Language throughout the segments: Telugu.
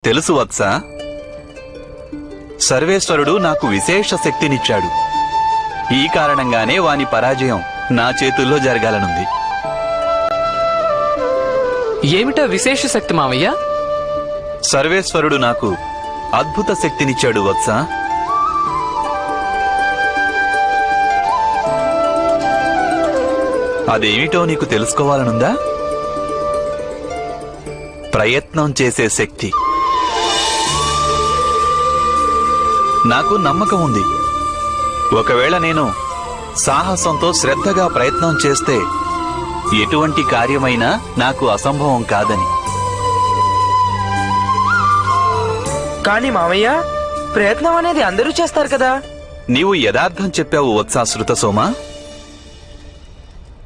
తెలుసు వత్సా. సర్వేశ్వరుడు నాకు విశేష శక్తినిచ్చాడు. ఈ కారణంగానే వాని పరాజయం నా చేతుల్లో జరగాలనుంది. ఏమిటా విశేష శక్తి మావయ్య? సర్వేశ్వరుడు నాకు అద్భుత శక్తినిచ్చాడు వత్సా. అదేమిటో నీకు తెలుసుకోవాలనుందా? ప్రయత్నం చేసే శక్తి. నాకు నమ్మకం ఉంది, ఒకవేళ నేను సాహసంతో శ్రద్ధగా ప్రయత్నం చేస్తే ఎటువంటి కార్యమైనా నాకు అసంభవం కాదని. కానీ మామయ్య, ప్రయత్నం అనేది అందరూ చేస్తారు కదా. నీవు యథార్థం చెప్పావు వత్సా శృతసోమా.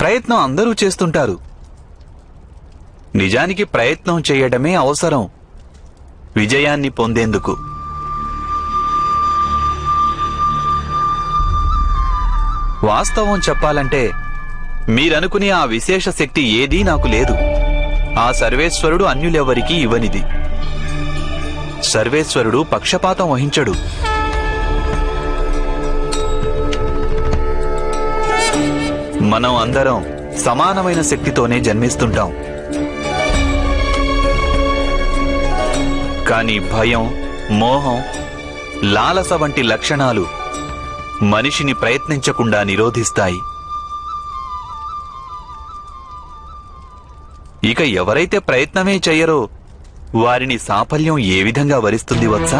ప్రయత్నం అందరూ చేస్తుంటారు. నిజానికి ప్రయత్నం చేయడమే అవసరం విజయాన్ని పొందేందుకు. వాస్తవం చెప్పాలంటే మీరనుకునే ఆ విశేష శక్తి ఏదీ నాకు లేదు. ఆ సర్వేశ్వరుడు అన్యులెవరికీ ఇవ్వనిది. సర్వేశ్వరుడు పక్షపాతం వహించడు. మనం అందరం సమానమైన శక్తితోనే జన్మిస్తుంటాం. కానీ భయం, మోహం, లాలస వంటి లక్షణాలు మనిషిని ప్రయత్నించకుండా నిరోధిస్తాయి. ఇక ఎవరైతే ప్రయత్నమే చెయ్యరో వారిని సాఫల్యం ఏ విధంగా వరిస్తుంది వత్సా?